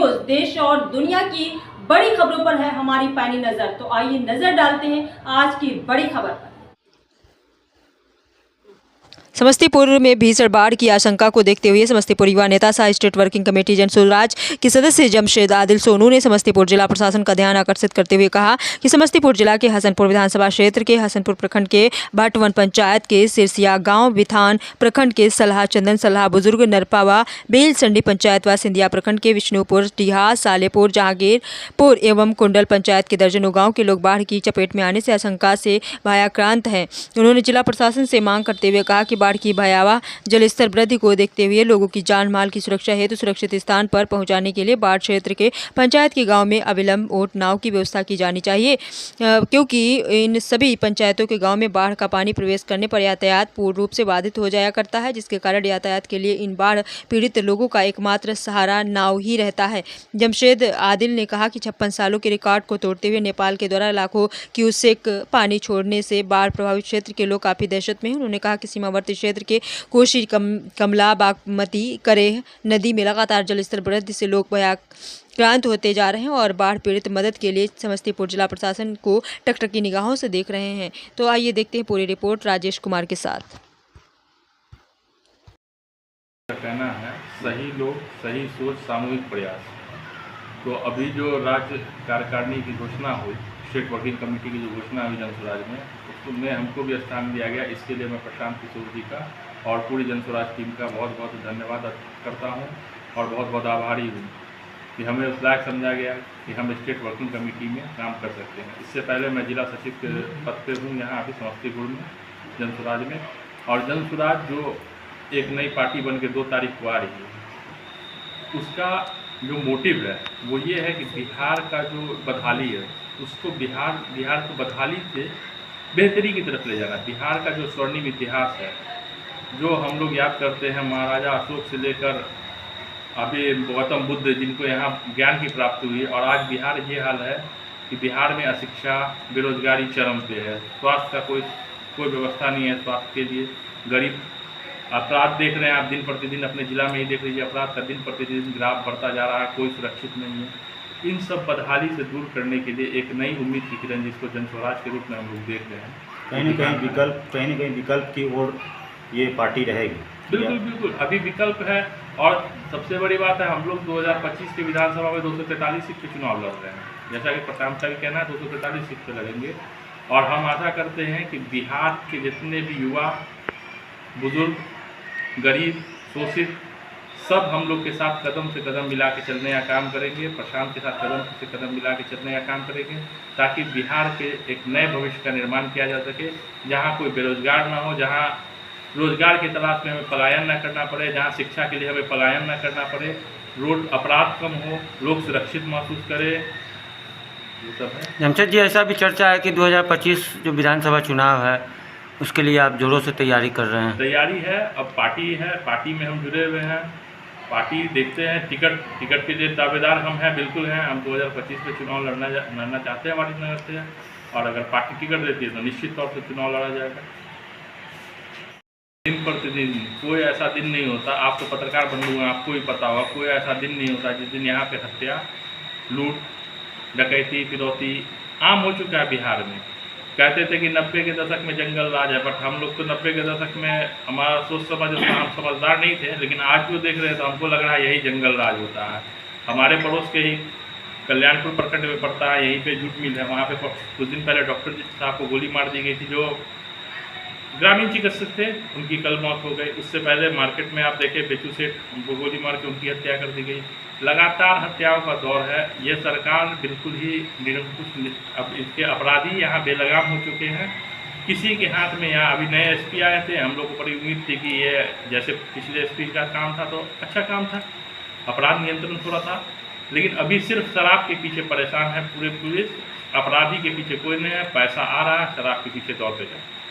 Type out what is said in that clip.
News देश और दुनिया की बड़ी खबरों पर है हमारी पैनी नजर। तो आइए नजर डालते हैं आज की बड़ी खबर पर। समस्तीपुर में भीषण बाढ़ की आशंका को देखते हुए समस्तीपुर युवा नेता सह स्टेट वर्किंग कमेटी जनसुराज के सदस्य जमशेद आदिल सोनू ने समस्तीपुर जिला प्रशासन का ध्यान आकर्षित करते हुए कहा कि समस्तीपुर जिला के हसनपुर विधानसभा क्षेत्र के हसनपुर प्रखंड के भटवन पंचायत के सिरसिया गांव, विथान प्रखंड के सलाह चंदन सलाह बुजुर्ग नरपावा बेलसंडी पंचायत व सिंधिया प्रखंड के विष्णुपुर टीहा सालेपुर जहांगीरपुर एवं कुंडल पंचायत के दर्जनों गाँव के लोग बाढ़ की चपेट में आने से आशंका से भयाक्रांत हैं। उन्होंने जिला प्रशासन से मांग करते हुए कहा कि बाढ़ की भयावह जलस्तर वृद्धि को देखते हुए लोगों की जान माल की सुरक्षा हेतु सुरक्षित स्थान पर पहुंचाने के लिए बाढ़ क्षेत्र के पंचायत के गांव में अविलंब ओट नाव की व्यवस्था की जानी चाहिए, क्योंकि इन सभी पंचायतों के गांव में बाढ़ का पानी प्रवेश करने पर यातायात पूर्ण रूप से बाधित हो जाया करता है, जिसके कारण यातायात के लिए इन बाढ़ पीड़ित लोगों का एकमात्र सहारा नाव ही रहता है। जमशेद आदिल ने कहा कि 56 सालों के रिकॉर्ड को तोड़ते हुए नेपाल के द्वारा लाखों क्यूसेक पानी छोड़ने से बाढ़ प्रभावित क्षेत्र के लोग काफी दहशत में हैं। उन्होंने कहा कि सीमावर्ती क्षेत्र के कोसी, कमला, बागमती, करेह नदी में लगातार जलस्तर वृद्धि से लोग भयाक्रांत होते जा रहे हैं और बाढ़ पीड़ित मदद के लिए समस्तीपुर जिला प्रशासन को टकटकी निगाहों से देख रहे हैं। तो आइए देखते हैं पूरी रिपोर्ट राजेश कुमार के साथ। कहना है सही लोग, सही सोच, सामूहिक प्रयास। तो अभी जो राज्य कार्यकारिणी की घोषणा हुई, स्टेट वर्किंग कमेटी की जो घोषणा हुई जनसुराज में, उसमें हमको भी स्थान दिया गया। इसके लिए मैं प्रशांत किशोर जी का और पूरी जनसुराज टीम का बहुत बहुत धन्यवाद करता हूं और बहुत बहुत आभारी हूं कि हमें उस लायक समझा गया कि हम स्टेट वर्किंग कमेटी में काम कर सकते हैं। इससे पहले मैं जिला सचिव के पद पर हूँ यहाँ अभी समस्तीपुर में जनसुराज में। और जनसुराज जो एक नई पार्टी बन के 2 तारीख को आ रही है, उसका जो मोटिव है वो ये है कि बिहार का जो बदहाली है उसको बिहार को बदहाली से बेहतरी की तरफ ले जाना। बिहार का जो स्वर्णिम इतिहास है, जो हम लोग याद करते हैं महाराजा अशोक से लेकर अभी गौतम बुद्ध, जिनको यहाँ ज्ञान की प्राप्ति हुई, और आज बिहार ये हाल है कि बिहार में अशिक्षा, बेरोजगारी चरम पे है, स्वास्थ्य का कोई व्यवस्था नहीं है स्वास्थ्य के लिए, गरीब, अपराध देख रहे हैं आप दिन प्रतिदिन, अपने जिला में ही देख लीजिए, अपराध का दिन प्रतिदिन ग्राफ बढ़ता जा रहा है, कोई सुरक्षित नहीं है। इन सब बदहाली से दूर करने के लिए एक नई उम्मीद की किरण, जिसको जनस्वराज के रूप में हम लोग देख रहे हैं, कहीं न कहीं विकल्प की ओर ये पार्टी रहेगी। बिल्कुल बिल्कुल, अभी विकल्प है। और सबसे बड़ी बात है, हम लोग 2025 के विधानसभा में 243 सीट पे चुनाव लड़ रहे हैं। जैसा कि प्रशांत का भी कहना है, 243 सीट पे लड़ेंगे। और हम आशा करते हैं कि बिहार के जितने भी युवा, बुजुर्ग, गरीब, शोषित, सब हम लोग के साथ कदम से कदम मिला के चलने का काम करेंगे। प्रशांत के साथ कदम से कदम मिला के चलने का काम करेंगे, ताकि बिहार के एक नए भविष्य का निर्माण किया जा सके, जहाँ कोई बेरोजगार ना हो, जहाँ रोजगार की तलाश में हमें पलायन ना करना पड़े, जहाँ शिक्षा के लिए हमें पलायन ना करना पड़े, रोड अपराध कम हो, लोग सुरक्षित महसूस करें, ये सब है। जमशेद जी, ऐसा भी चर्चा है कि 2025 जो विधानसभा चुनाव है उसके लिए आप जोरों से तैयारी कर रहे हैं। तैयारी है, अब पार्टी है, पार्टी में हम जुड़े हुए हैं, पार्टी देखते हैं, टिकट के लिए दावेदार हम हैं, बिल्कुल हैं। हम 2025 में चुनाव लड़ना चाहते हैं हमारी नगर से, और अगर पार्टी टिकट देती है तो निश्चित तौर से चुनाव लड़ा जाएगा। दिन प्रतिदिन कोई ऐसा दिन नहीं होता, आप तो पत्रकार बन हुए, आपको भी पता होगा, कोई ऐसा दिन नहीं होता जिस दिन यहाँ पे हत्या, लूट, डकैती, फिरौती आम हो चुका है बिहार में। कहते थे कि 90 के दशक में जंगल राज है, बट हम लोग तो 90 के दशक में हमारा सोच समझ उतना हम समझदार नहीं थे, लेकिन आज जो देख रहे हैं तो हमको लग रहा है यही जंगल राज होता है। हमारे पड़ोस के ही कल्याणपुर प्रखंड में पड़ता है, यहीं पे जूट मिल है, वहाँ पे कुछ दिन पहले डॉक्टर जी साहब को गोली मार दी गई थी, जो ग्रामीण चिकित्सक थे, उनकी कल मौत हो गई। उससे पहले मार्केट में आप देखें, बेचू सेठ, उनको गोली मार के उनकी हत्या कर दी गई। लगातार हत्याओं का दौर है। ये सरकार बिल्कुल ही निरंकुश, अब इसके अपराधी यहाँ बेलगाम हो चुके हैं। किसी के हाथ में, यहाँ अभी नए एसपी आए थे, हम लोग को बड़ी उम्मीद थी कि ये जैसे पिछले एसपी का काम था तो अच्छा काम था, अपराध नियंत्रण थोड़ा था, लेकिन अभी सिर्फ शराब के पीछे परेशान है पूरे पुलिस, अपराधी के पीछे कोई नहीं है, पैसा आ रहा है, शराब के पीछे दौड़ते जाए।